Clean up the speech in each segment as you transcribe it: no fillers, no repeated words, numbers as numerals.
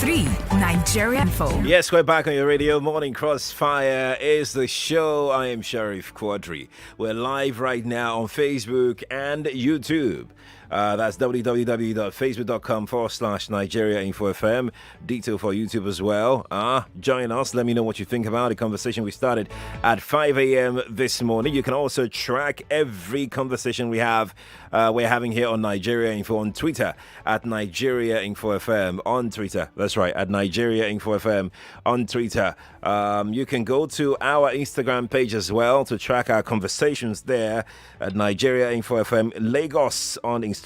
104.3 Nigeria Info. Yes, we're back on your radio. Morning Crossfire is the show. I am SheriffQuadry. We're live right now on Facebook and YouTube. That's www.facebook.com/Nigeria Info FM. Detail for YouTube as well. Join us. Let me know what you think about the conversation we started at 5 a.m. this morning. You can also track every conversation we're having here on Nigeria Info on Twitter at Nigeria Info FM on Twitter. That's right, at Nigeria Info FM on Twitter. You can go to our Instagram page as well to track our conversations there at Nigeria Info FM Lagos on Instagram.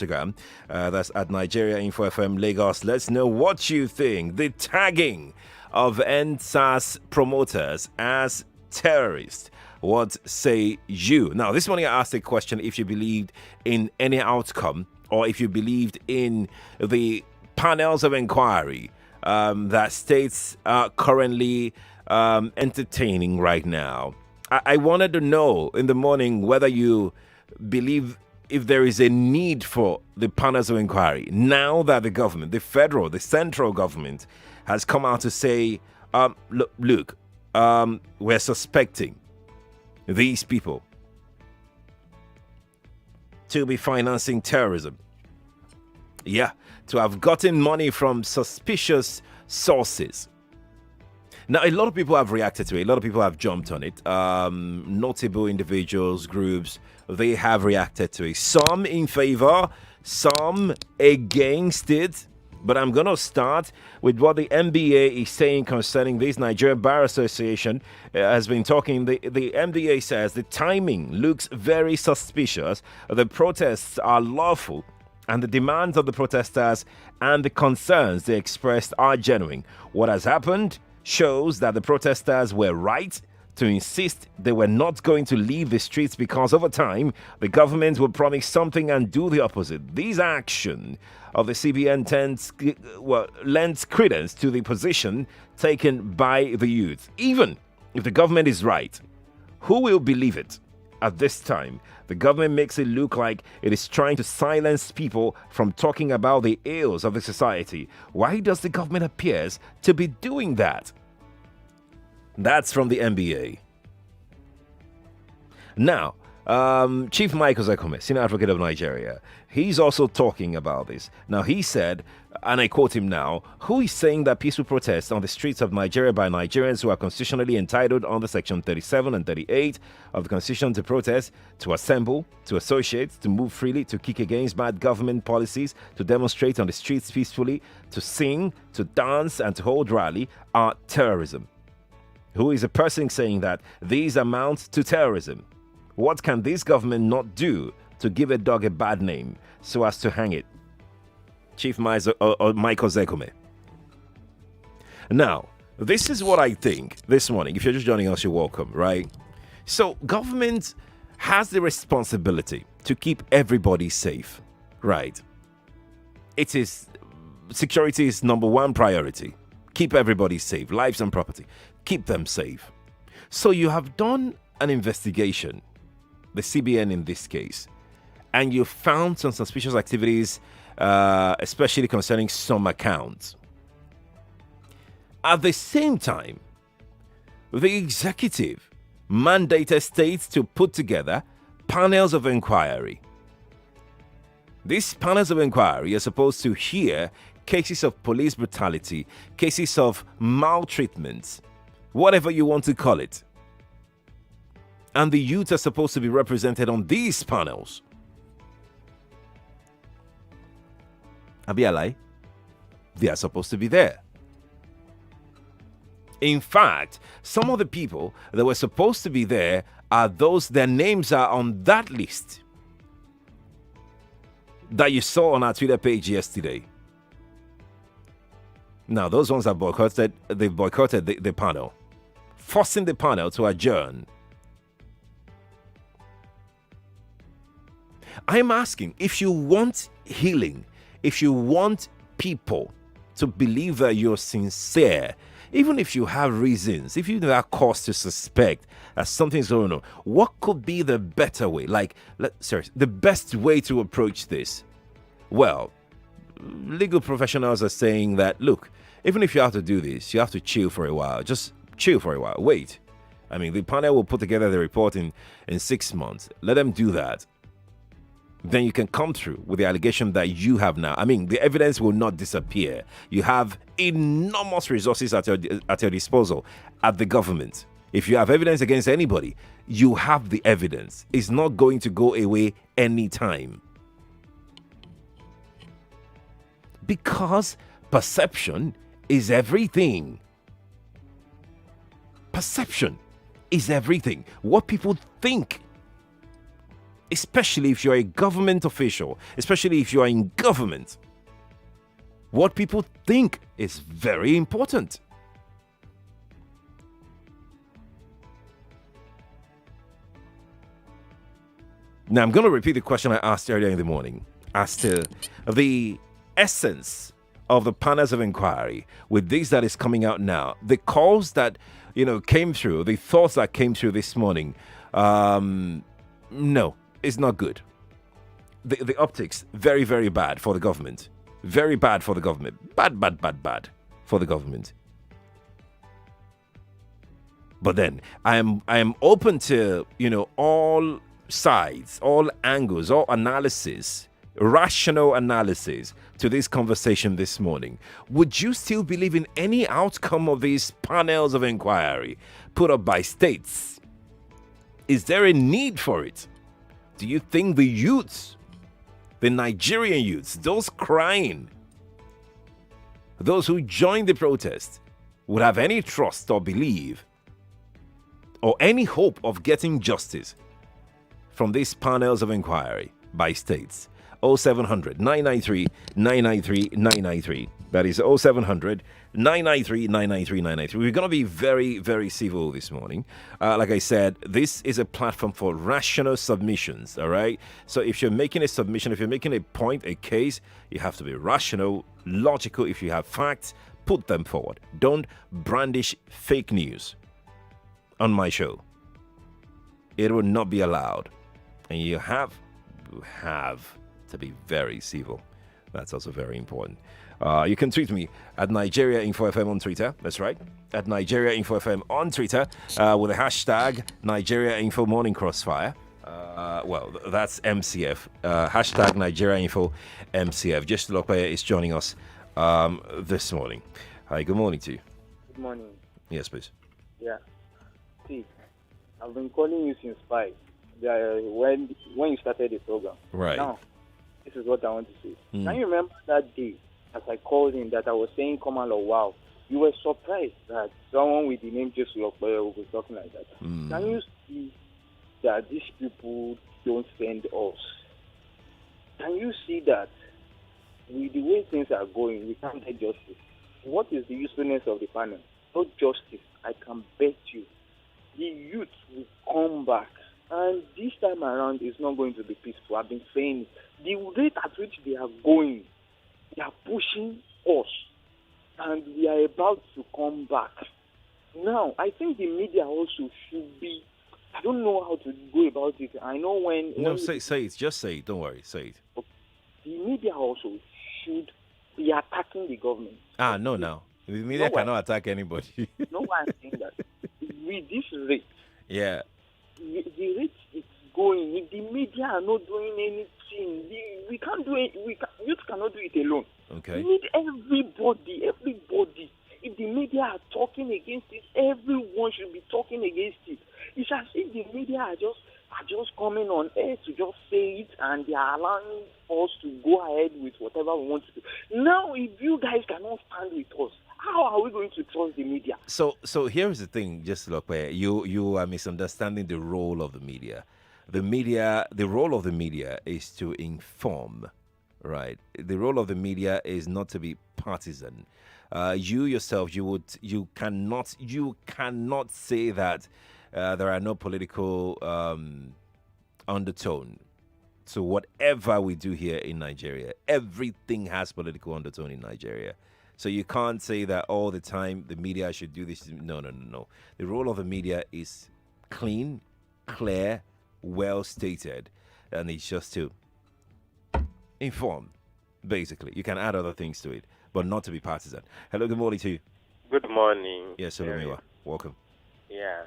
That's at Nigeria Info FM Lagos. Let's know what you think. The tagging of NSAS promoters as terrorists. What say you? Now, this morning I asked a question if you believed in any outcome or if you believed in the panels of inquiry that states are currently entertaining right now. I wanted to know in the morning whether you believe if there is a need for the panels of inquiry now that the government, the central government, has come out to say, look, we're suspecting these people to be financing terrorism. Yeah, to have gotten money from suspicious sources. Now, a lot of people have reacted to it. A lot of people have jumped on it. Notable individuals, groups, they have reacted to it. Some in favor, some against it. But I'm going to start with what the NBA is saying concerning this. Nigerian Bar Association has been talking. The NBA says the timing looks very suspicious. The protests are lawful, and the demands of the protesters and the concerns they expressed are genuine. What has happened shows that the protesters were right to insist they were not going to leave the streets because over time the government will promise something and do the opposite. This action of the CBN lends credence to the position taken by the youth. Even if the government is right, who will believe it? At this time, the government makes it look like it is trying to silence people from talking about the ills of the society. Why does the government appears to be doing that? That's from the NBA. Now, Chief Michael Zekome, Senior Advocate of Nigeria, he's also talking about this. Now, he said, and I quote him now, who is saying that peaceful protests on the streets of Nigeria by Nigerians who are constitutionally entitled under Section 37 and 38 of the Constitution to protest, to assemble, to associate, to move freely, to kick against bad government policies, to demonstrate on the streets peacefully, to sing, to dance, and to hold rally are terrorism? Who is a person saying that these amount to terrorism? What can this government not do to give a dog a bad name so as to hang it? Chief Michael Zekome. Now, this is what I think this morning. If you're just joining us, you're welcome, right? So, government has the responsibility to keep everybody safe, right? Security is number one priority. Keep everybody safe, lives and property. Keep them safe. So you have done an investigation, the CBN in this case, and you found some suspicious activities, especially concerning some accounts. At the same time, the executive mandated states to put together panels of inquiry. These panels of inquiry are supposed to hear cases of police brutality, cases of maltreatment, whatever you want to call it. And the youth are supposed to be represented on these panels. Abialai, they are supposed to be there. In fact, some of the people that were supposed to be there are those, their names are on that list that you saw on our Twitter page yesterday. Now, those ones have boycotted the panel, forcing the panel to adjourn. I'm asking, if you want healing, if you want people to believe that you're sincere, even if you have reasons, if you have cause to suspect that something's going on, what could be the better way? Seriously, the best way to approach this? Well, legal professionals are saying that, look, even if you have to do this, you have to chill for a while. Just chill for a while. Wait. I mean, the panel will put together the report in 6 months. Let them do that. Then you can come through with the allegation that you have now. I mean, the evidence will not disappear. You have enormous resources at your disposal at the government. If you have evidence against anybody, you have the evidence. It's not going to go away anytime. Because perception is everything. Perception is everything. What people think, especially if you're a government official, especially if you are in government, what people think is very important. Now, I'm going to repeat the question I asked earlier in the morning as to the essence of the panels of inquiry with this that is coming out now. The calls that, came through, the thoughts that came through this morning, no, it's not good. The optics, very, very bad for the government. Very bad for the government. Bad for the government. But then I am open to, all sides, all angles, all analysis, rational analysis to this conversation this morning. Would you still believe in any outcome of these panels of inquiry put up by states? Is there a need for it? Do you think the youths, the Nigerian youths, those crying, those who joined the protest, would have any trust or believe or any hope of getting justice from these panels of inquiry by states? 0700 993 993 993. That is 0700 993 993 993. We're going to be very, very civil this morning. Like I said, this is a platform for rational submissions, all right? So if you're making a submission, if you're making a point, a case, you have to be rational, logical. If you have facts, put them forward. Don't brandish fake news on my show. It will not be allowed. And you have to be very civil. That's also very important. You can tweet me at Nigeria Info FM on Twitter. That's right, at Nigeria Info FM on Twitter with the hashtag Nigeria Info Morning Crossfire. Well, that's MCF. Hashtag Nigeria Info MCF. Just Lokwe is joining us this morning. Hi, good morning to you. Good morning. Yes, please. Yeah. See, I've been calling you since 5. When you started the program. Right. Now, this is what I want to say. Can you remember that day as I called in that I was saying, come on, wow, you were surprised that someone with the name Jesu Lokwe was talking like that. Can you see that these people don't send us? Can you see that with the way things are going, we can't get justice? What is the usefulness of the panel? No justice. I can bet you the youth will come back. And this time around, it's not going to be peaceful. I've been saying it. The rate at which they are going, they are pushing us. And we are about to come back. Now, I think the media also should be, I don't know how to go about it. I know when... No, say it. Just say it. Don't worry. Say it. The media also should be attacking the government. No. The media cannot attack anybody. No, I'm saying that. With this rate... Yeah. The rate is going. If the media are not doing anything, we can't do it. Youth cannot do it alone. Okay. We need everybody. If the media are talking against it, everyone should be talking against it. It's as if the media are just coming on air to just say it, and they are allowing us to go ahead with whatever we want to do. Now, if you guys cannot stand with us, how are we going to trust the media? So here's the thing, just look where you are misunderstanding the role of the media. The role of the media is to inform, right? The role of the media is not to be partisan. You yourself, you cannot say that there are no political undertone. So whatever we do here in Nigeria, everything has political undertone in Nigeria. So you can't say that all the time the media should do this. No. The role of the media is clean, clear, well stated, and it's just to inform, basically. You can add other things to it, but not to be partisan. Hello, good morning to you. Good morning. Yes, Olumiwa. Welcome. Yeah.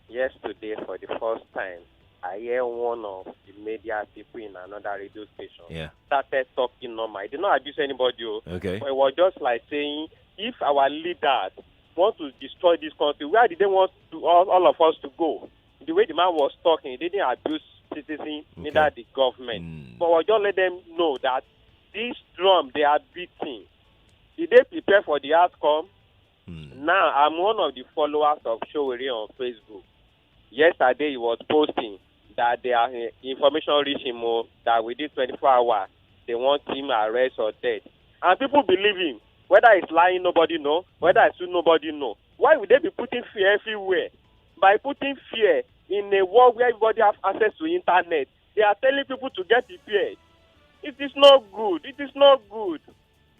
Yesterday, for the first time, I hear one of the media people in another radio station started talking normal. I did not abuse anybody. Okay. But it was just like saying, if our leaders want to destroy this country, where did they want to, all of us to go? The way the man was talking, he didn't abuse citizens, neither the government. But just let them know that this drum they are beating, did they prepare for the outcome? Now, I'm one of the followers of Showeri on Facebook. Yesterday, he was posting that their information reached him that within 24 hours, they want him arrest or dead. And people believe him. Whether it's lying, nobody know. Whether it's true, nobody know. Why would they be putting fear everywhere? By putting fear in a world where everybody has access to internet, they are telling people to get prepared. It is not good. It is not good.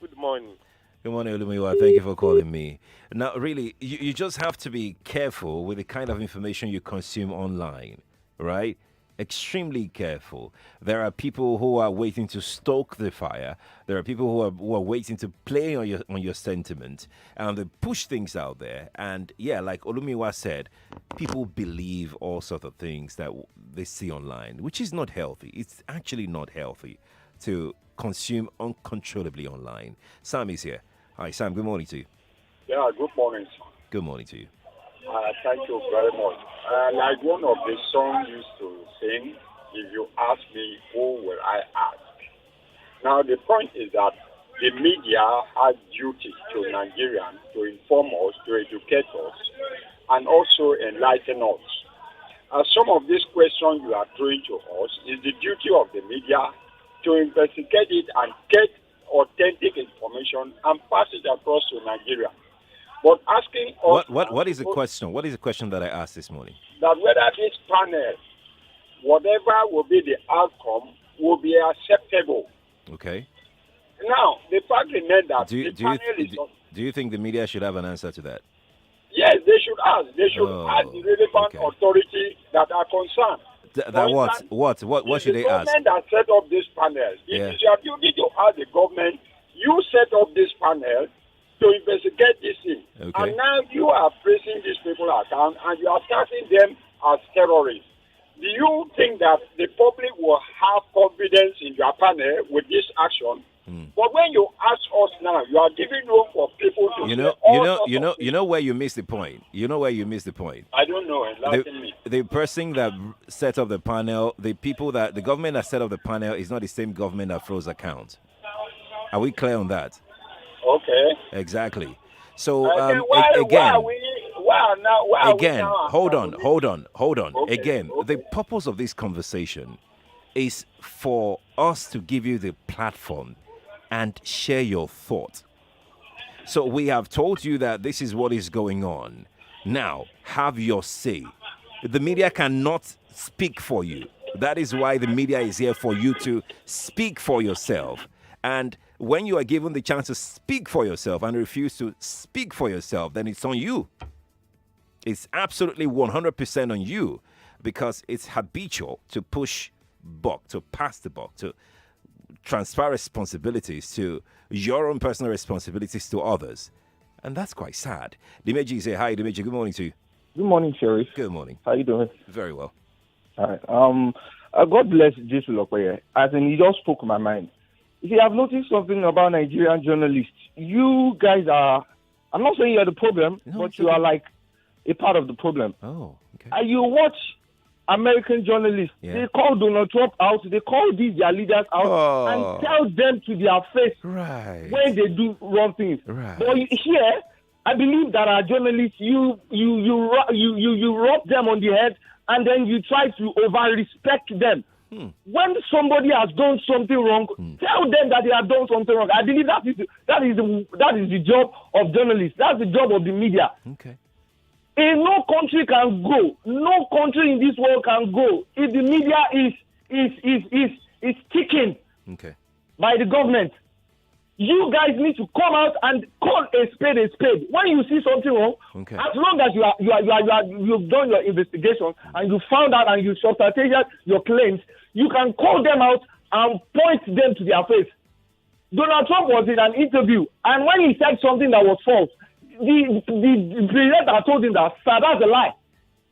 Good morning. Good morning, Olumiwa. Thank you for calling me. Now, really, you just have to be careful with the kind of information you consume online, right? Extremely careful. There are people who are waiting to stoke the fire. There are people who are waiting to play on your sentiment, and they push things out there. And yeah, like Olumiwa said, people believe all sorts of things that they see online, which is not healthy. It's actually not healthy to consume uncontrollably online. Sam is here. Hi, Sam. Good morning to you. Yeah, good morning, sir. Good morning to you. Thank you very much. Like one of the songs used to sing, if you ask me, who will I ask? Now, the point is that the media has duty to Nigerians to inform us, to educate us, and also enlighten us. Some of these questions you are throwing to us is the duty of the media to investigate it and get authentic information and pass it across to Nigeria. But asking us... What is the question? What is the question that I asked this morning? That whether this panel, whatever will be the outcome, will be acceptable. Okay. Now, the fact remains that do you think the media should have an answer to that? Yes, they should ask. They should ask the relevant authority that are concerned. What should they ask? The government that set up this panel. It is your duty to ask the government, you set up this panel to investigate this thing. Okay. And now you are pressing these people account and you are taxing them as terrorists. Do you think that the public will have confidence in your panel with this action? But when you ask us now, you are giving room for people to you know where you miss the point. You know where you miss the point. I don't know. Enlighten me. The person that set up the panel, the government that set up the panel is not the same government that froze accounts. Are we clear on that? Okay. Exactly. So hold on. Okay. Again, the purpose of this conversation is for us to give you the platform and share your thought. So we have told you that this is what is going on. Now, have your say. The media cannot speak for you. That is why the media is here, for you to speak for yourself. And when you are given the chance to speak for yourself and refuse to speak for yourself, then it's on you. It's absolutely 100% on you, because it's habitual to push buck, to pass the buck, to transfer responsibilities, to your own personal responsibilities to others. And that's quite sad. Dimeji, say hi. Dimeji, good morning to you. Good morning, Sheriff. Good morning. How you doing? Very well. All right. God bless Jesus Lokoye. As in, he just spoke my mind. If you have noticed something about Nigerian journalists, you guys are, I'm not saying you're the problem, but you are like a part of the problem. Oh, okay. And you watch American journalists, they call Donald Trump out, they call these their leaders out and tell them to their face when they do wrong things. Right. But here, I believe that our journalists, you rub them on the head and then you try to over-respect them. When somebody has done something wrong, tell them that they have done something wrong. I believe that is the job of journalists. That's the job of the media. Okay. No country can go. No country in this world can go if the media is taken by the government. You guys need to come out and call a spade a spade. When you see something wrong, as long as you've done your investigation and you found out and you substantiated your claims, you can call them out and point them to their face. Donald Trump was in an interview, and when he said something that was false, the presenter told him that, sir, that's a lie.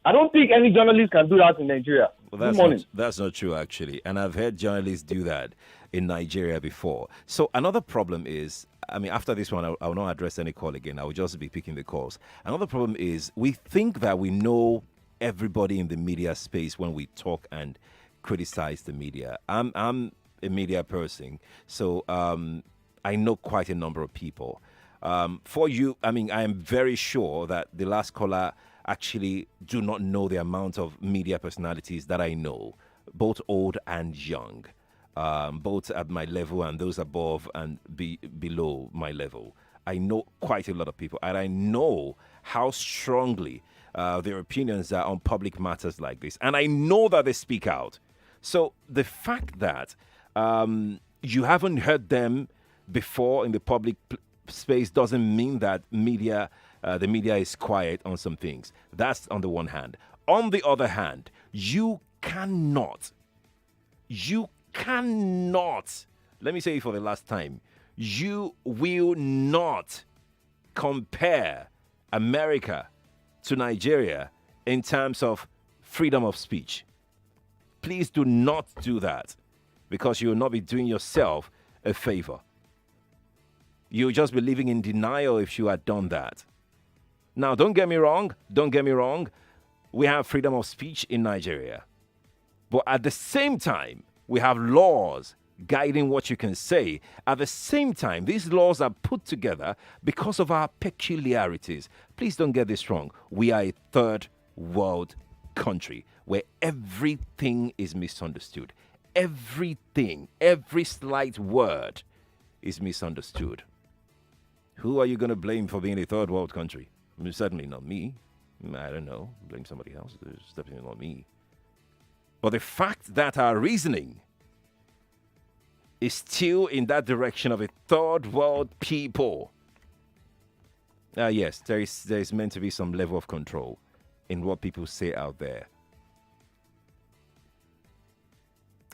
I don't think any journalist can do that in Nigeria. Well, that's not true, actually. And I've heard journalists do that in Nigeria before. So another problem is, I mean, after this one, I will not address any call again. I will just be picking the calls. Another problem is we think that we know everybody in the media space when we talk and criticize the media. I'm a media person, so I know quite a number of people. For you, I mean, I am very sure that the last caller actually do not know the amount of media personalities that I know, both old and young, both at my level and those above and below my level. I know quite a lot of people, and I know how strongly their opinions are on public matters like this. And I know that they speak out. So the fact that you haven't heard them before in the public space doesn't mean that the media is quiet on some things. That's on the one hand. On the other hand, you cannot, let me say it for the last time, you will not compare America to Nigeria in terms of freedom of speech. Please do not do that, because you will not be doing yourself a favor. You'll just be living in denial if you had done that. Now, don't get me wrong. We have freedom of speech in Nigeria. But at the same time, we have laws guiding what you can say. At the same time, these laws are put together because of our peculiarities. Please don't get this wrong. We are a third world country where everything is misunderstood. Everything, every slight word is misunderstood. Who are you going to blame for being a third world country? I mean, certainly not me. I don't know. Blame somebody else. It's definitely not me. But the fact that our reasoning is still in that direction of a third world people. Yes, there is meant to be some level of control in what people say out there.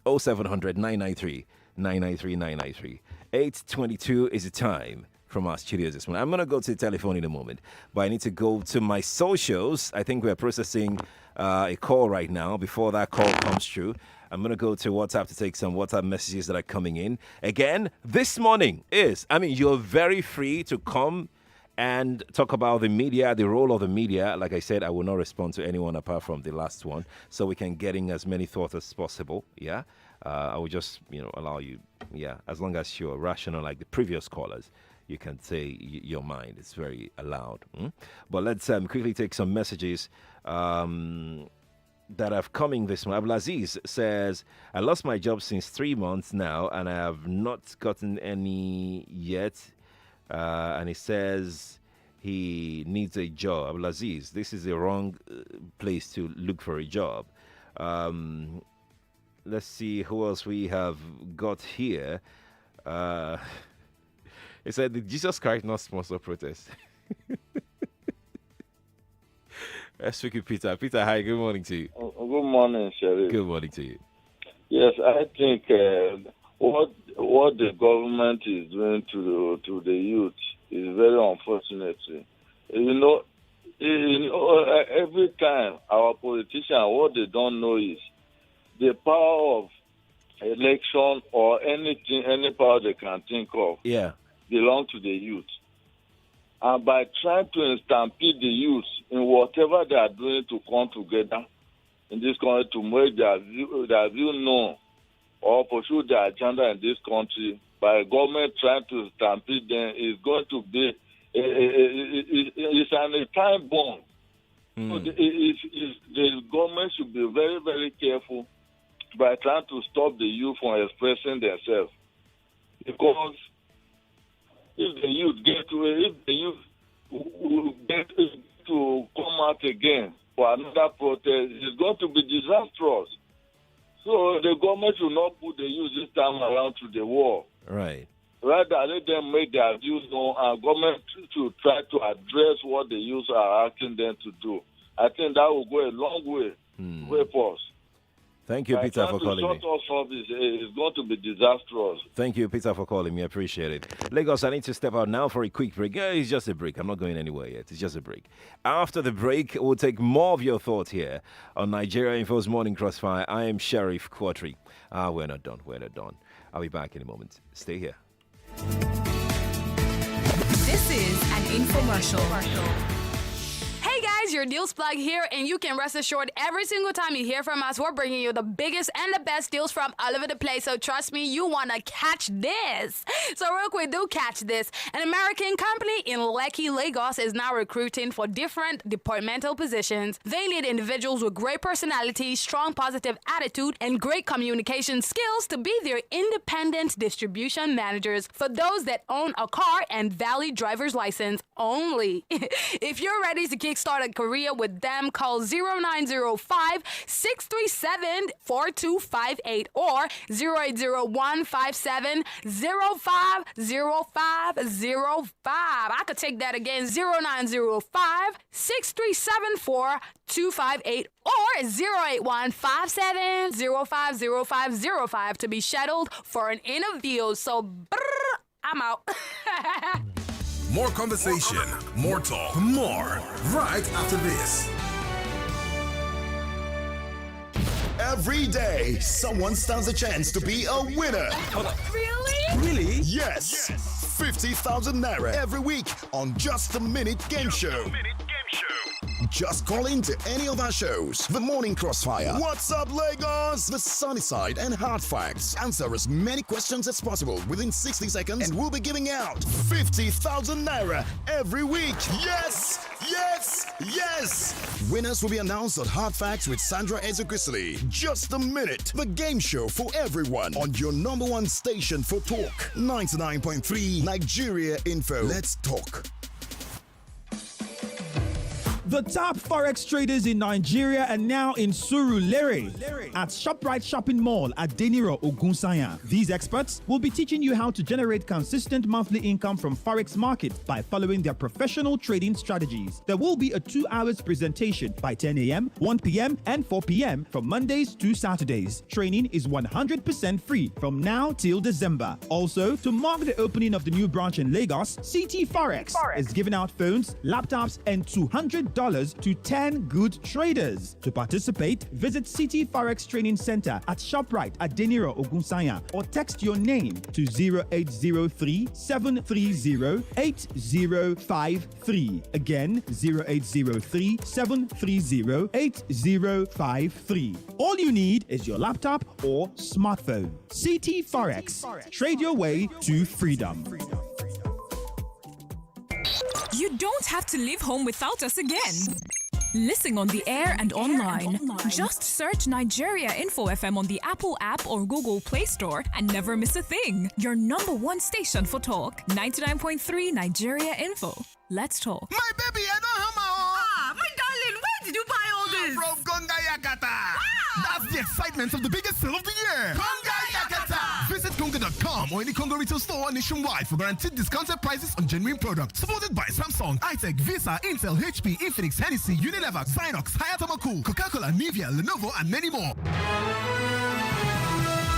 0700 993 993 993. 8:22 is the time from our studios this morning. I'm going to go to the telephone in a moment, but I need to go to my socials. I think we're processing a call right now. Before that call comes through, I'm going to go to WhatsApp to take some WhatsApp messages that are coming in. Again, this morning you're very free to come and talk about the media, the role of the media. Like I said, I will not respond to anyone apart from the last one, so we can get in as many thoughts as possible. Yeah, I will just allow you. Yeah, as long as you're rational like the previous callers, you can say your mind. It's very allowed. But let's quickly take some messages that have coming this morning. Abdulaziz says, I lost my job since 3 months now, and I have not gotten any yet. And he says he needs a job. Abdulaziz, this is the wrong place to look for a job. Let's see who else we have got here. He said, did Jesus Christ not sponsor protest? Let's speak with Peter. Peter, hi, good morning to you. Good morning, Sheriff. Good morning to you. Yes, I think what the government is doing to the youth is very unfortunate. Every time our politicians, what they don't know is the power of election or anything, any power they can think of. Yeah. Belong to the youth. And by trying to stampede the youth in whatever they are doing to come together in this country to make their view known or pursue their agenda in this country, by government trying to stampede them, is going to be it's a time bomb. So the government should be very, very careful by trying to stop the youth from expressing themselves. Because if the youth get to come out again for another protest, it's going to be disastrous. So the government should not put the youth this time around to the wall. Right. Rather, let them make their views known, and government to try to address what the youth are asking them to do. I think that will go a long way to help us. Thank you, Peter, for calling me. Short us from this, it's going to be disastrous. Thank you, Peter, for calling me. I appreciate it. Lagos, I need to step out now for a quick break. Yeah, it's just a break. I'm not going anywhere yet. It's just a break. After the break, we'll take more of your thoughts here on Nigeria Info's Morning Crossfire. I am Sheriff Quadry. We're not done. We're not done. I'll be back in a moment. Stay here. This is an infomercial. Hey guys, your deals plug here, and you can rest assured every single time you hear from us, we're bringing you the biggest and the best deals from all over the place. So trust me, you want to catch this. So real quick, do catch this. An American company in Lekki, Lagos is now recruiting for different departmental positions. They need individuals with great personality, strong positive attitude, and great communication skills to be their independent distribution managers for those that own a car and valid driver's license only. If you're ready to kickstart a career with them, call 0905-637-4258 or 0801-5705-0505. I could take that again, 0905-637-4258 or 081-5705-0505 to be scheduled for an interview. So, I'm out. More conversation, more talk, more right after this. Every day, someone stands a chance to be a winner. Really? Yes. 50,000 Naira every week on Just a Minute Game Show. Just call in to any of our shows. The Morning Crossfire, What's Up Lagos, The Sunny Side, and Hard Facts. Answer as many questions as possible within 60 seconds and we'll be giving out 50,000 Naira every week. Yes! Yes! Yes! Winners will be announced on Hard Facts with Sandra Ezekwesili. Just a Minute, the game show for everyone on your number one station for talk. 99.3 Nigeria Info. Let's talk. The top Forex traders in Nigeria are now in Surulere at ShopRite Shopping Mall at Deniro, Ogunsanya. These experts will be teaching you how to generate consistent monthly income from Forex markets by following their professional trading strategies. There will be a 2 hours presentation by 10 a.m., 1 p.m., and 4 p.m. from Mondays to Saturdays. Training is 100% free from now till December. Also, to mark the opening of the new branch in Lagos, CT Forex is giving out phones, laptops, and $200 to 10 good traders. To participate, visit City Forex Training Center at ShopRite at Deniro, Ogunsanya, or text your name to 0803-730-8053. Again, 0803-730-8053. All you need is your laptop or smartphone. CT Forex. Trade your way to freedom. You don't have to leave home without us again. Listen on the air and online. Just search Nigeria Info FM on the Apple app or Google Play Store and never miss a thing. Your number one station for talk. 99.3 Nigeria Info. Let's talk. My baby, I don't have my own. My darling, where did you buy all this? From Konga Yakata. Wow. That's the excitement of the biggest sale of the year. Konga Yakata. Visit Konga.com or any Konga retail store nationwide for guaranteed discounted prices on genuine products. Supported by Samsung, iTech, Visa, Intel, HP, Infinix, Hennessy, Unilever, Zynox, Hayatama Cool, Coca-Cola, Nivea, Lenovo, and many more.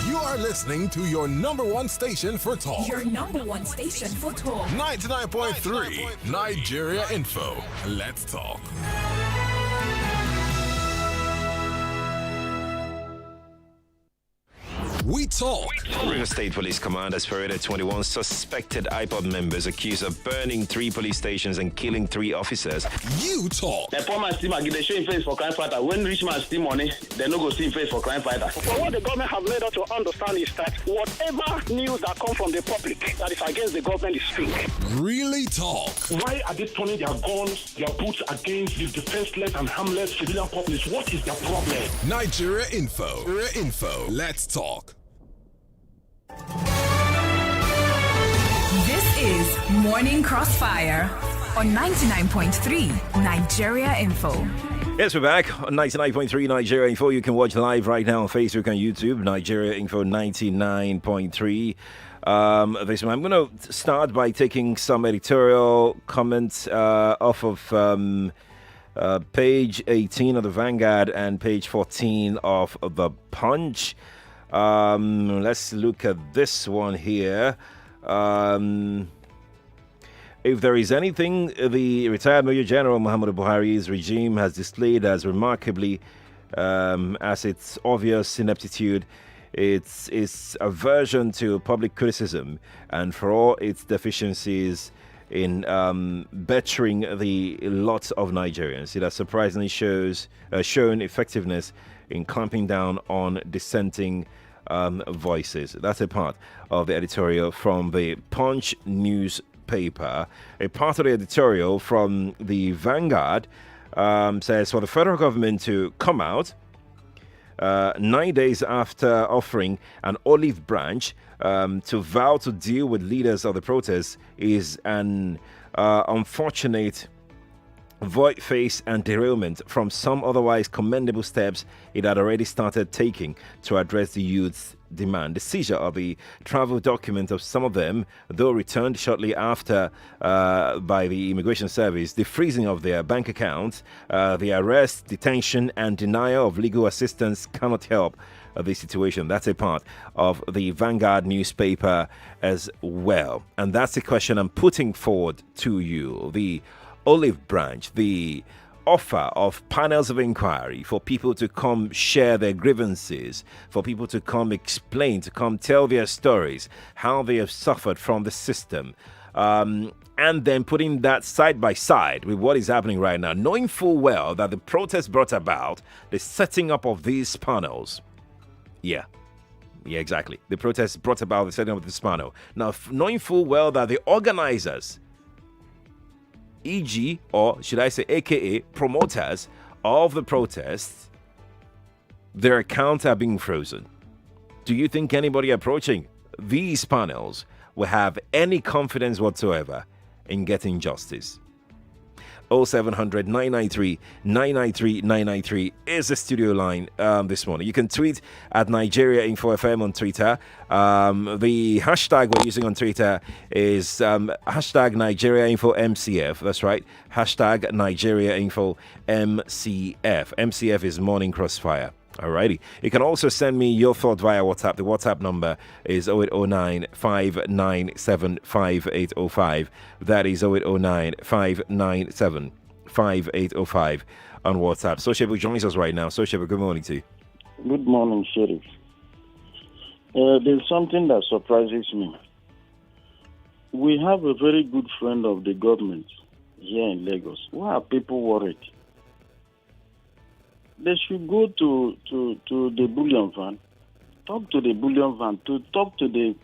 You are listening to your number one station for talk. Your number one station for talk. 99.3 Nigeria Info. Let's talk. We talk. River State Police Command has paraded 21 suspected IPOB members accused of burning 3 police stations and killing 3 officers. You talk. The poor man steal money, they show him face for crime fighter. When rich man steal money, they no go see him face for crime fighter. But what the government have made us to understand is that whatever news that comes from the public that is against the government is fake. Really talk. Why are they turning their guns, their boots against the defenseless and harmless civilian populace? What is their problem? Nigeria Info. Nigeria Info. Let's talk. This is Morning Crossfire on 99.3 Nigeria Info. Yes, we're back on 99.3 Nigeria Info. You can watch live right now on Facebook and YouTube, Nigeria Info 99.3. I'm going to start by taking some editorial comments off of Page 18 of the Vanguard and page 14 of the Punch. Let's look at this one here. If there is anything the retired Major General Muhammadu Buhari's regime has displayed as remarkably as its obvious ineptitude, it's aversion to public criticism, and for all its deficiencies in bettering the lot of Nigerians, it has surprisingly shown effectiveness in clamping down on dissenting voices. That's a part of the editorial from the Punch newspaper. A part of the editorial from the Vanguard says for the federal government to come out 9 days after offering an olive branch to vow to deal with leaders of the protests is an unfortunate void-face and derailment from some otherwise commendable steps it had already started taking to address the youth's demand. The seizure of the travel document of some of them, though returned shortly after by the Immigration Service, the freezing of their bank accounts, the arrest, detention, and denial of legal assistance cannot help the situation. That's a part of the Vanguard newspaper as well. And that's the question I'm putting forward to you. The olive branch, the offer of panels of inquiry for people to come share their grievances, for people to come explain, to come tell their stories, how they have suffered from the system, and then putting that side by side with what is happening right now, knowing full well that the protest brought about the setting up of these panels. Yeah, exactly. The protest brought about the setting up of this panel. Now, knowing full well that the organizers, e.g., or should I say aka promoters of the protests, their accounts are being frozen. Do you think anybody approaching these panels will have any confidence whatsoever in getting justice? 0700 993 993 993 is the studio line this morning. You can tweet at Nigeria Info FM on Twitter. The hashtag we're using on Twitter is hashtag Nigeria Info MCF. That's right. Hashtag Nigeria Info MCF. MCF is Morning Crossfire. Alrighty. You can also send me your thought via WhatsApp. The WhatsApp number is 0809 597 5805. That is 0809 597 5805 on WhatsApp. Sociable joins us right now. Sociable, good morning to you. Good morning, Sheriff. There's something that surprises me. We have a very good friend of the government here in Lagos. Why are people worried? They should go to the bullion van, talk to the bullion van, to talk to the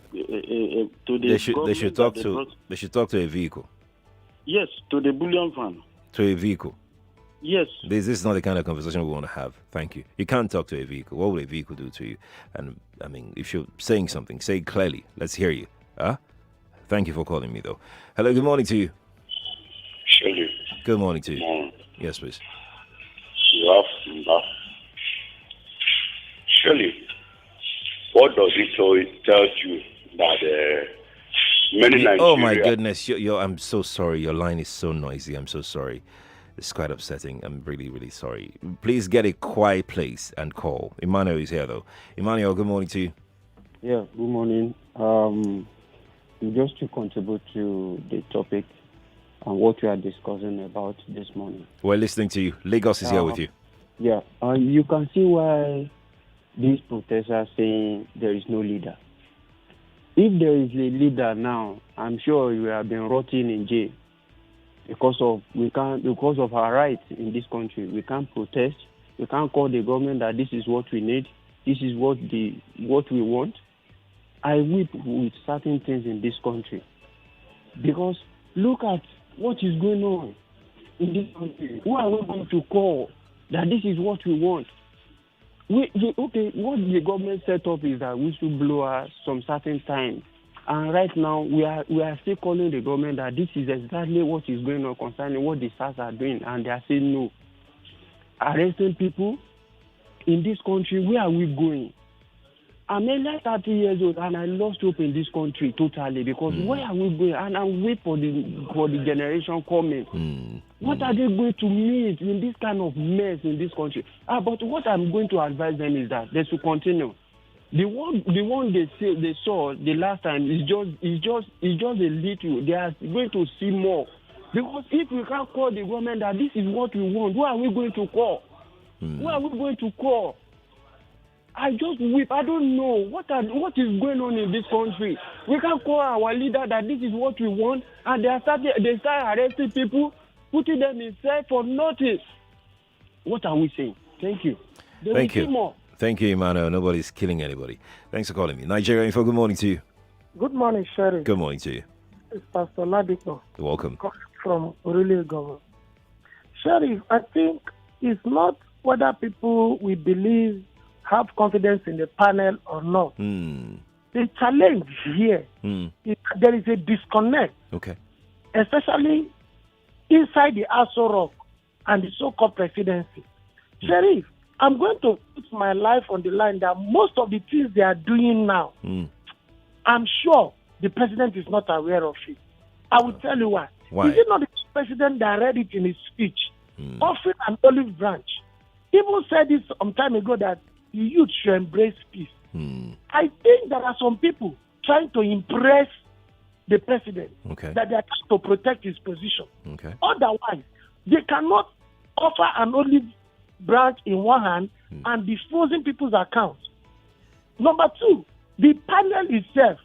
they should talk to a vehicle. Yes, to the bullion van. To a vehicle. Yes. This is not the kind of conversation we want to have. Thank you. You can't talk to a vehicle. What would a vehicle do to you? And I mean, if you're saying something, say it clearly. Let's hear you. Thank you for calling me, though. Hello. Good morning to you. Sheriff. Good morning to you. Yes, please. Sheriff, what does it tell you that many Nigerians... Oh my goodness, I'm so sorry. Your line is so noisy. I'm so sorry. It's quite upsetting. I'm really, really sorry. Please get a quiet place and call. Emmanuel is here, though. Emmanuel, good morning to you. Yeah, good morning. Just to contribute to the topic and what we are discussing about this morning. We're listening to you. Lagos is here with you. Yeah, you can see why these protesters are saying there is no leader. If there is a leader now, I'm sure we have been rotting in jail because of our rights in this country. We can't protest. We can't call the government that this is what we need. This is what we want. I weep with certain things in this country because look at what is going on in this country. Who are we going to call that this is what we want? What the government set up is that we should blow some certain time. And right now, we are still calling the government that this is exactly what is going on concerning what the SARS are doing. And they are saying no. Arresting people in this country, where are we going? I'm only 30 years old and I lost hope in this country totally because where are we going? And I wait for the generation coming. What are they going to meet in this kind of mess in this country? But what I'm going to advise them is that they should continue. The one they saw the last time is just a little. They are going to see more. Because if we can't call the government that this is what we want, who are we going to call? Who are we going to call? I just weep. I don't know what is going on in this country. We can call our leader that this is what we want, and they start arresting people, putting them in cell for notice. What are we saying? Thank you. Thank you. Thank you, Emmanuel. Nobody's killing anybody. Thanks for calling me. Nigeria Info, good morning to you. Good morning, Sheriff. Good morning to you. It's Pastor Ladiko. You're welcome. From Aurelia Government. Sheriff, I think it's not whether people we believe have confidence in the panel or not. The challenge here is there is a disconnect. Okay. Especially inside the Aso Rock and the so-called presidency. Sheriff, I'm going to put my life on the line that most of the things they are doing now, I'm sure the president is not aware of it. I will tell you why. Is it not the president that read it in his speech, offering an olive branch? People said this some time ago that the youth should embrace peace. I think there are some people trying to impress the president that they are trying to protect his position. Otherwise, they cannot offer an olive branch in one hand and be frozen people's accounts. Number two, the panel itself,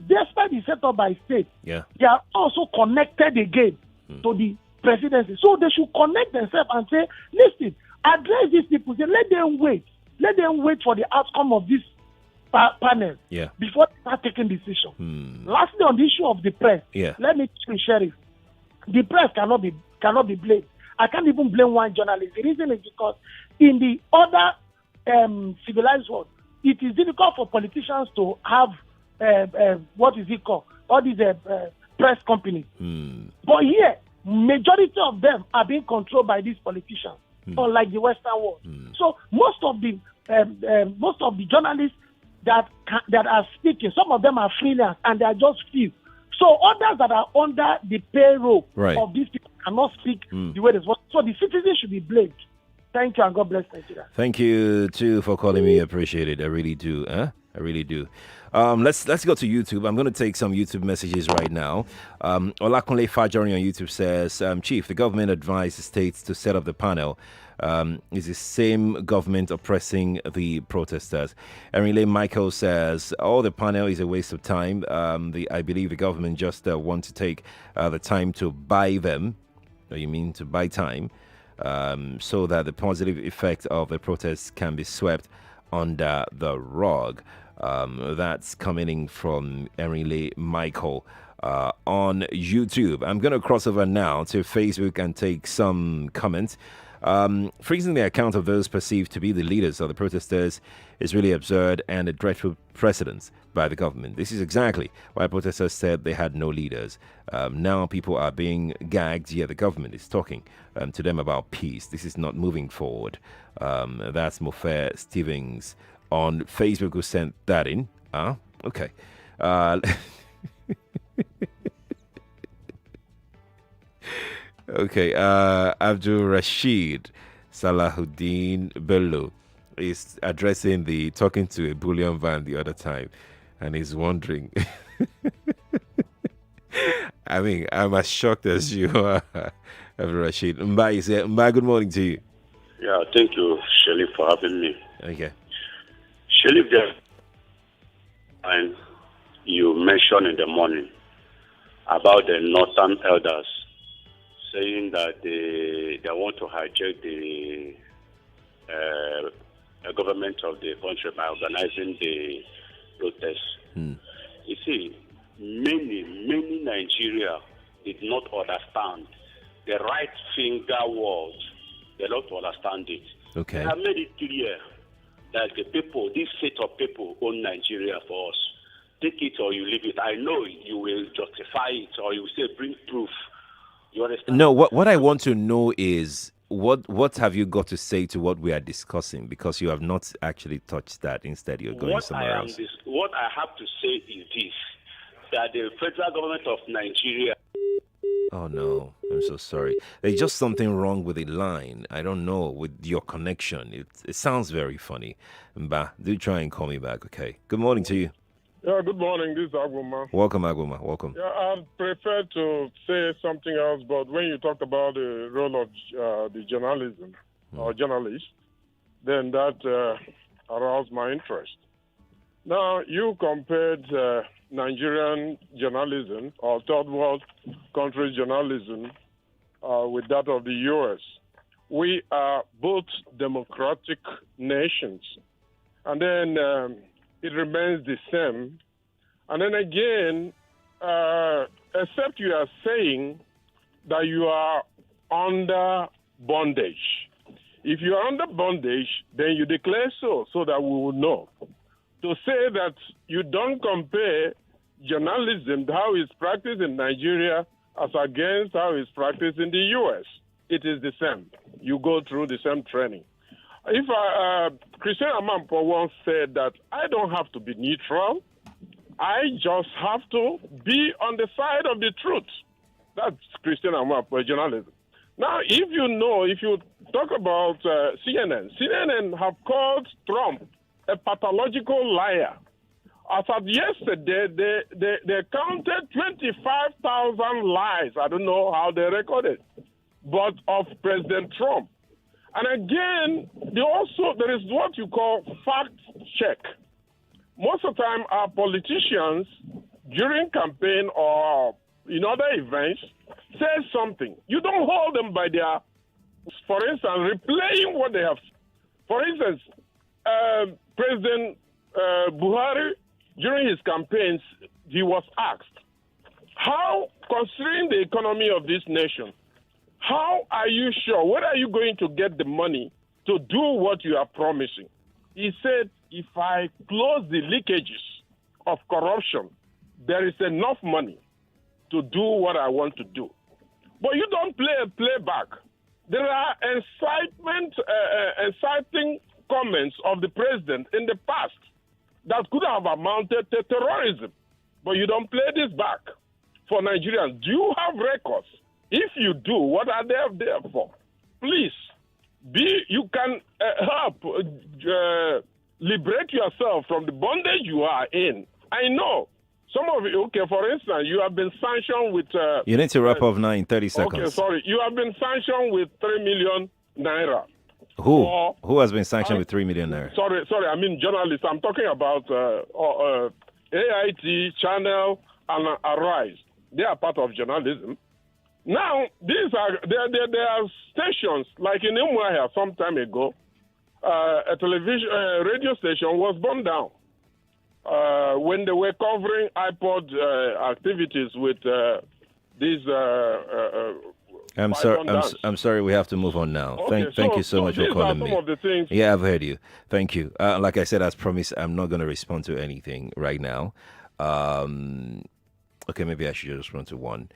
despite the set up by state, they are also connected again to the presidency. So they should connect themselves and say, listen, address these people. Say, let them wait. Let them wait for the outcome of this panel before they start taking decision. Lastly, on the issue of the press, let me tell you, Sheriff, the press cannot be blamed. I can't even blame one journalist. The reason is because in the other civilized world, it is difficult for politicians to have what is it called? All these press companies. But here, majority of them are being controlled by these politicians, unlike the Western world. So most of the journalists that are speaking, some of them are freelance and they are just few. So others that are under the payroll of these people cannot speak the way they want. So the citizens should be blamed. Thank you and God bless Nigeria. Thank you too for calling me. I appreciate it. I really do. I really do. Let's go to YouTube. I'm going to take some YouTube messages right now. Olakunle Fajori on YouTube says, Chief, the government advised the states to set up the panel. Is the same government oppressing the protesters? Enrile Michael says, the panel is a waste of time. I believe the government just want to take the time to buy them. You mean to buy time? So that the positive effect of the protests can be swept under the rug. That's coming in from Enrile Michael on YouTube. I'm going to cross over now to Facebook and take some comments. Freezing the account of those perceived to be the leaders of the protesters is really absurd and a dreadful precedent by the government. This is exactly why protesters said they had no leaders. Now people are being gagged, yet the government is talking to them about peace. This is not moving forward. That's Mofair Stevens on Facebook who sent that in. Okay. Okay, Abdul Rashid Salahuddin Bello is talking to a bullion van the other time, and he's wondering. I mean, I'm as shocked as you are, Abdul Rashid. Mbai, good morning to you. Yeah, thank you, Sheriff, for having me. Okay. Sheriff, and you mentioned in the morning about the Northern elders saying that they want to hijack the government of the country by organizing the protests. You see, many Nigeria did not understand the right finger word. They don't understand it. Okay. I made it clear that the people, this set of people, own Nigeria for us. Take it or you leave it. I know you will justify it or you will say bring proof. You understand? No, what I want to know is what have you got to say to what we are discussing? Because you have not actually touched that. Instead, you're going somewhere else. What I have to say is this, that the federal government of Nigeria... Oh, no. I'm so sorry. There's just something wrong with the line. I don't know, with your connection. It sounds very funny. Mba, do try and call me back, okay? Good morning to you. Yeah, good morning. This is Aguma. Welcome, Aguma. Welcome. Yeah, I'd prefer to say something else, but when you talk about the role of the journalism or journalist, then that aroused my interest. Now, you compared Nigerian journalism or third world country journalism with that of the U.S. We are both democratic nations. And then it remains the same. And then again, except you are saying that you are under bondage. If you are under bondage, then you declare so that we will know. To say that you don't compare journalism, how it's practiced in Nigeria, as against how it's practiced in the U.S., it is the same. You go through the same training. If Christian Amanpo once said that I don't have to be neutral, I just have to be on the side of the truth. That's Christian Amanpo journalism. Now, if you talk about CNN have called Trump a pathological liar. As of yesterday, they counted 25,000 lies. I don't know how they recorded, but of President Trump. And again, there is what you call fact check. Most of the time, our politicians, during campaign or in other events, say something. You don't hold them by their, for instance, replaying what they have. For instance, President Buhari, during his campaigns, he was asked, how, considering the economy of this nation, how are you sure? Where are you going to get the money to do what you are promising? He said, if I close the leakages of corruption, there is enough money to do what I want to do. But you don't play a playback. There are inciting comments of the president in the past that could have amounted to terrorism. But you don't play this back for Nigerians. Do you have records? If you do, what are they there for? Please, you can help liberate yourself from the bondage you are in. I know. Some of you, okay, for instance, you have been sanctioned with... you need to wrap up now in 30 seconds. Okay, sorry. You have been sanctioned with 3 million naira. Who has been sanctioned with 3 million naira? Sorry, I mean journalists. I'm talking about AIT, Channel, and Arise. They are part of journalism. Now, there are stations, like in Umuahia some time ago, a radio station was burned down when they were covering iPod activities with these... I'm sorry, we have to move on now. Okay, thank you so much for calling me. Of the things. Yeah, I've heard you. Thank you. Like I said, as promised, I'm not going to respond to anything right now. Okay, maybe I should just respond to one.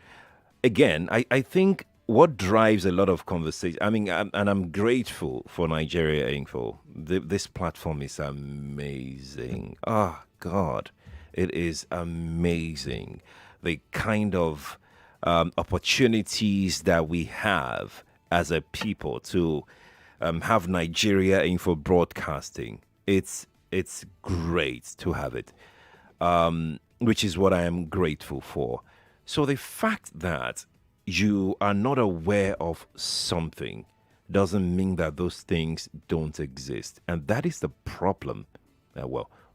Again, I think what drives a lot of conversation, I'm grateful for Nigeria Info. This platform is amazing. Oh, God, it is amazing. The kind of opportunities that we have as a people to have Nigeria Info broadcasting. It's great to have it, which is what I am grateful for. So the fact that you are not aware of something doesn't mean that those things don't exist. And that is the problem.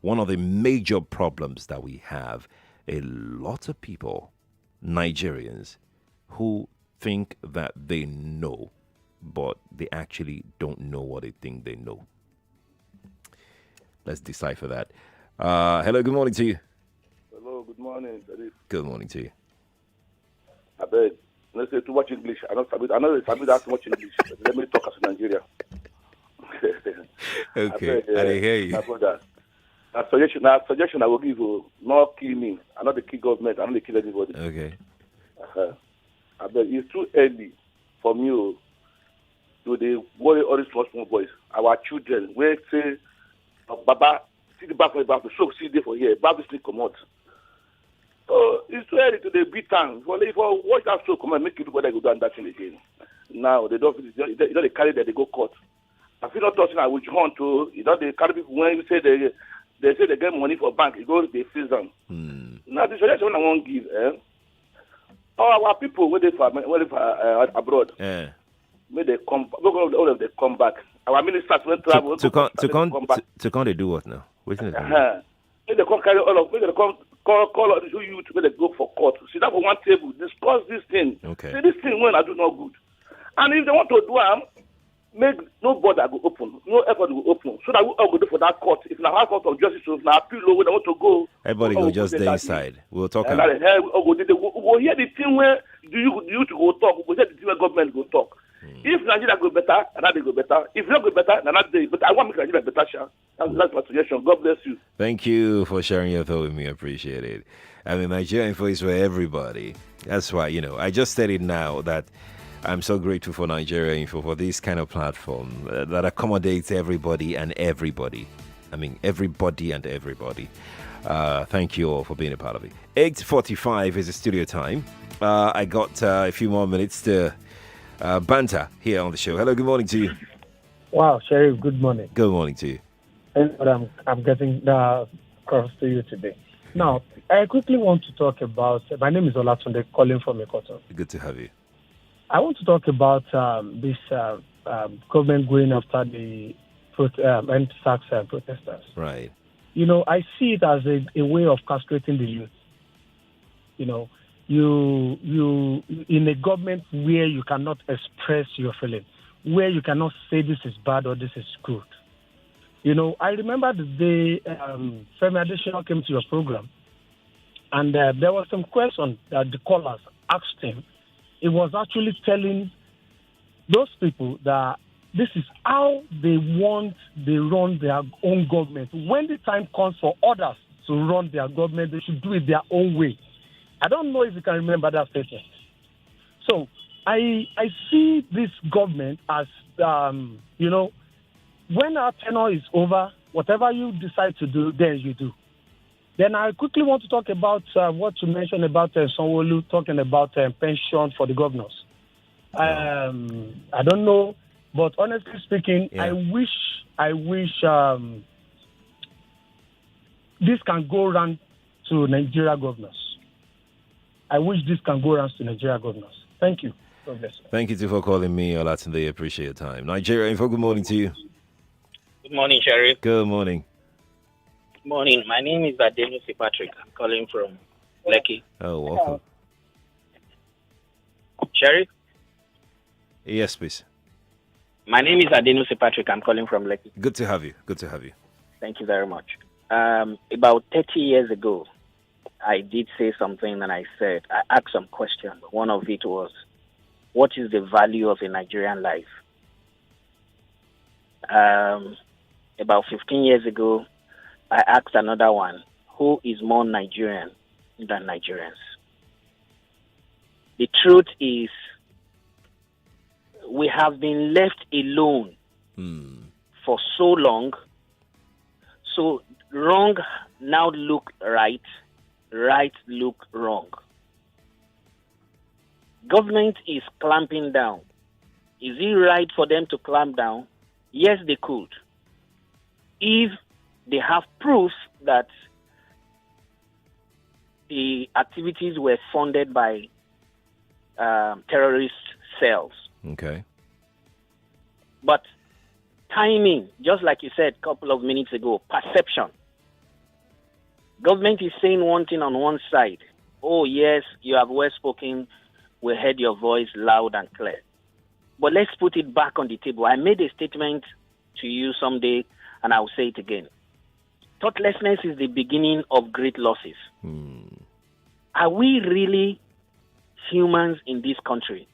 One of the major problems that we have. A lot of people, Nigerians, who think that they know, but they actually don't know what they think they know. Let's decipher that. Hello, good morning to you. Hello, good morning. Good morning to you. I beg. Let's say too much English. I know it's that much English. Let me talk as a Nigerian. Okay, I didn't hear you. A suggestion I will give you, not kill me. I'm not the key government. I'm not the kill anybody. Okay. I beg. It's too early for you to the worry all these small boys, our children, we say, Baba, see the back for the back, so see there for here, Baba still come out. So it's too early to the beat time. If I watch that show come and make you do what they go do and that thing again. Now they don't they carry that they go court. I feel not touching I will hunt to they carry people when you say they say they get money for bank, it goes they freeze them. Now this is what I won't give, all our people where they abroad. Yeah. May they come all of them come back. Our ministers will travel to come they do what now? Wait a minute. May they come carry all of may they come call all the youth when they go for court. Sit down for one table, discuss this thing. Okay. See this thing when I do not good. And if they want to do make no border go open, no effort go open, so that we all go do for that court. If na high court of justice, if na appeal law, we don't want to go. Everybody go just stay inside. We'll talk. And we'll hear the thing where you to go talk. We'll hear the thing where government go talk. If Nigeria go better, another go better. If not go better, another day. But I want to make Nigeria better, Sha. That's my suggestion. God bless you. Thank you for sharing your thought with me. I appreciate it. I mean, Nigeria Info is for everybody. That's why, I just said it now that I'm so grateful for Nigeria Info, for this kind of platform that accommodates everybody and everybody. I mean, everybody and everybody. Thank you all for being a part of it. 8:45 is the studio time. I got a few more minutes to banter here on the show. Hello, good morning to you. Wow, Sheriff, good morning. Good morning to you. And I'm getting across to you today. Now, I quickly want to talk about, my name is Olatunde, calling from Ikoton. Good to have you. I want to talk about this government going after the anti-tax protesters. Right. I see it as a way of castrating the youth. You in a government where you cannot express your feelings, where you cannot say this is bad or this is good. I remember the day Femi Adesina came to your program, and there was some question that the callers asked him. It was actually telling those people that this is how they run their own government. When the time comes for others to run their government, they should do it their own way. I don't know if you can remember that statement. So I see this government as, when our tenure is over, whatever you decide to do, then you do. Then I quickly want to talk about what you mentioned about Sanwo-Olu talking about pension for the governors. I don't know, but honestly speaking, yeah. I wish this can go around to Nigeria governors. I wish this can go around to Nigeria governors. Thank you. God bless you. Thank you too for calling me, Olatunde. Appreciate your time. Nigeria Info, good morning to you. Good morning, Sheriff. Good morning. Good morning. My name is Adenosi Patrick. I'm calling from Lekki. Oh, welcome. Sheriff? Yes, please. My name is Adenosi Patrick. I'm calling from Lekki. Good to have you. Good to have you. Thank you very much. About 30 years ago, I did say something and I asked some questions. One of it was, what is the value of a Nigerian life? About 15 years ago, I asked another one, who is more Nigerian than Nigerians? The truth is, we have been left alone for so long, so wrong now look right, right look wrong. Government is clamping down. Is it right for them to clamp down? Yes, they could. If they have proof that the activities were funded by terrorist cells. Okay. But timing, just like you said a couple of minutes ago, perception. Government is saying one thing on one side. Oh, yes, you have well spoken. We heard your voice loud and clear. But let's put it back on the table. I made a statement to you someday, and I will say it again. Thoughtlessness is the beginning of great losses. Are we really humans in this country?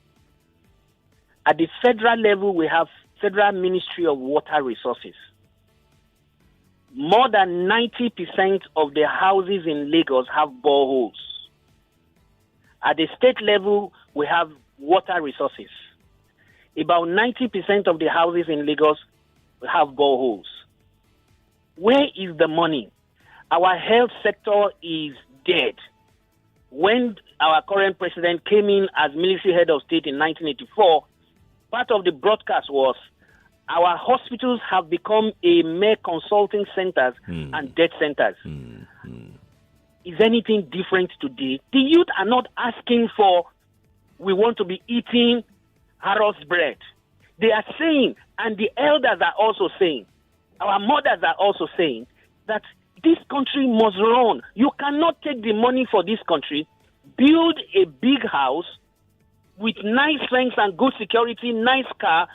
At the federal level, we have Federal Ministry of Water Resources. More than 90% of the houses in Lagos have boreholes. At the state level, we have water resources. about 90% of the houses in Lagos have boreholes. Where is the money? Our health sector is dead. When our current president came in as military head of state in 1984, part of the broadcast was our hospitals have become a mere consulting centers and death centers. Is anything different today? The youth are not asking for, we want to be eating Harrods bread. They are saying, and the elders are also saying, our mothers are also saying, that this country must run. You cannot take the money for this country, build a big house with nice fence and good security, nice car,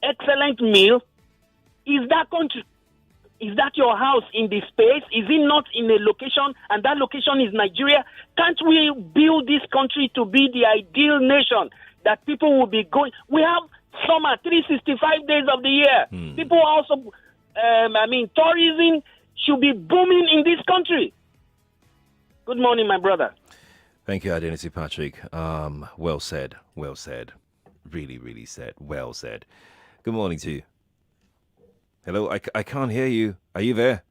excellent meal. Is that your house in the space? Is it not in a location, and that location is Nigeria? Can't we build this country to be the ideal nation that people will be going? We have summer 365 days of the year. People also, tourism should be booming in this country. Good morning, my brother. Thank you, Identity Patrick. Well said. Well said. Really, really said. Well said. Good morning to you. Hello, I can't hear you. Are you there?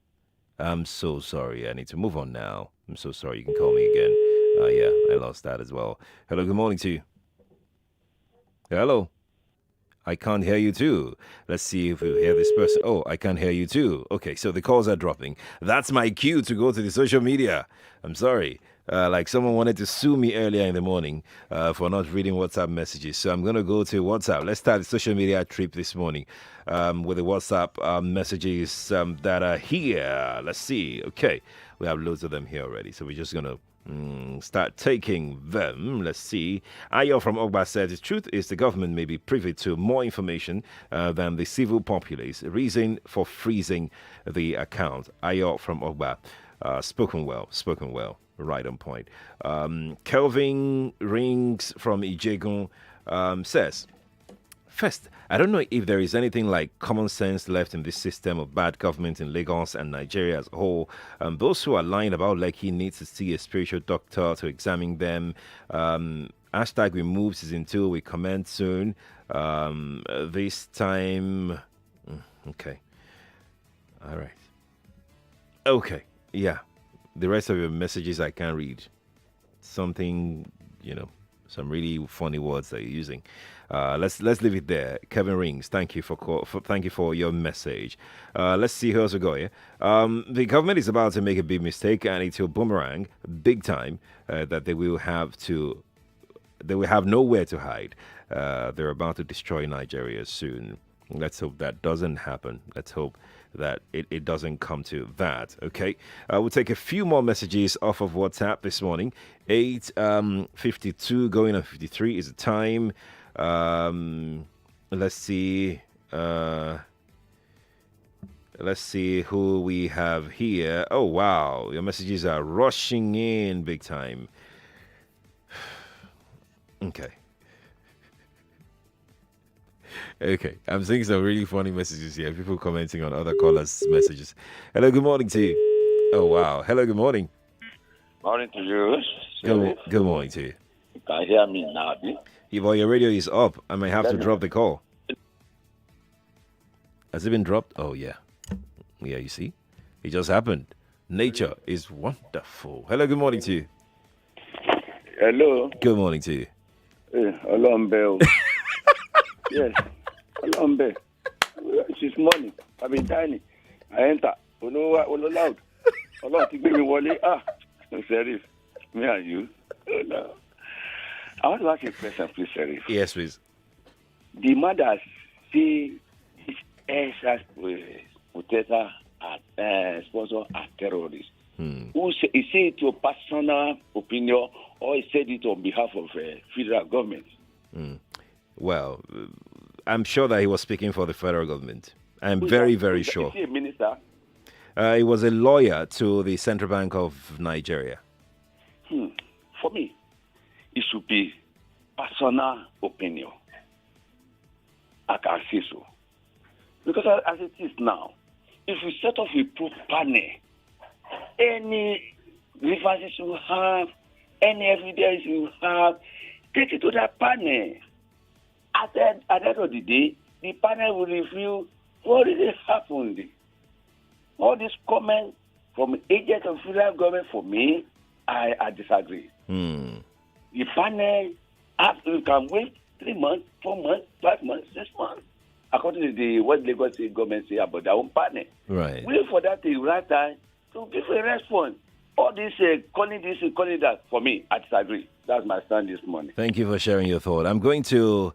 I'm so sorry. I need to move on now. I'm so sorry. You can call me again. Yeah, I lost that as well. Hello, good morning to you. Hello. I can't hear you too. Let's see if we hear this person. Oh, I can't hear you too. Okay, so the calls are dropping. That's my cue to go to the social media. I'm sorry. Like someone wanted to sue me earlier in the morning for not reading WhatsApp messages. So I'm going to go to WhatsApp. Let's start the social media trip this morning with the WhatsApp messages that are here. Let's see. Okay, we have loads of them here already. So we're just going to start taking them. Let's see. Ayo from Ogba says, the truth is the government may be privy to more information than the civil populace. Reason for freezing the account. Ayo from Ogba. Spoken well. Right on point. Kelvin Rings from Ijegun says, first, I don't know if there is anything like common sense left in this system of bad government in Lagos and Nigeria as a whole. Those who are lying about Lekki need to see a spiritual doctor to examine them. Hashtag removes is until we comment soon. This time... Okay. All right. Okay. Yeah. The rest of your messages I can't read. Something, some really funny words that you're using. Let's leave it there. Kevin Rings, thank you for your message. Let's see who else we got here. The government is about to make a big mistake, and it will boomerang big time. That they will have nowhere to hide. They're about to destroy Nigeria soon. Let's hope that doesn't happen. Let's hope that it doesn't come to that. Okay, we'll take a few more messages off of WhatsApp this morning. 8:52 going on 53 is the time. Let's see who we have here. Oh wow, your messages are rushing in big time. Okay, I'm seeing some really funny messages here. People commenting on other callers' messages. Hello, good morning to you. Oh, wow. Hello, good morning. Morning to you. Good morning to you. You can hear me now, Well, your radio is up. I may have to drop the call. Has it been dropped? Oh, yeah. Yeah, you see? It just happened. Nature is wonderful. Hello, good morning to you. Hello. Good morning to you. Hello, Bell. Yes. Hello, It's morning. I've been dining. I enter. Loud. Sheriff, me and you. No. I want to ask you a question, please, Sheriff. Yes, please. The mother see this as protector sponsor as terrorists. Who say, is it your personal opinion or he said it on behalf of federal government? Well, I'm sure that he was speaking for the federal government. I'm very, very sure. Is he a minister? He was a lawyer to the Central Bank of Nigeria. For me, it should be personal opinion. I can say so. Because as it is now, if we set off a proof panel, any grievances you have, any evidence you have, take it to that panel. at the end of the day, the panel will review what really happened. All these comments from agents of federal government, for me, I disagree. The panel, you can wait 3 months, 4 months, 5 months, 6 months, according to what Lagos State government say about their own panel. Right. Wait for that the right time to give a response. All this calling this and calling that, for me, I disagree. That's my stand this morning. Thank you for sharing your thought. I'm going to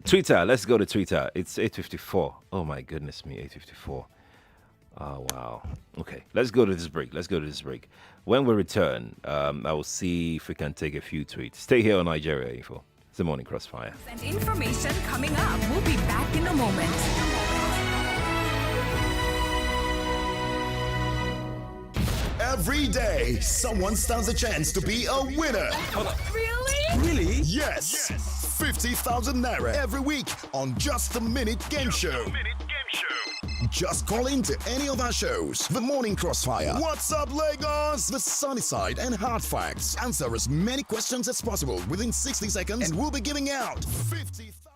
Twitter. Let's go to Twitter. It's 8:54. Oh my goodness me, 8:54. Oh wow. Okay, let's go to this break. When we return, I will see if we can take a few tweets. Stay here on Nigeria Info. It's the Morning Crossfire. And information coming up. We'll be back in a moment. Every day, someone stands a chance to be a winner. Really? Yes. 50,000 naira every week on Just a Minute Game Show. Just call in to any of our shows. The Morning Crossfire. What's up, Lagos? The Sunny Side and Hard Facts. Answer as many questions as possible within 60 seconds and we'll be giving out 50,000.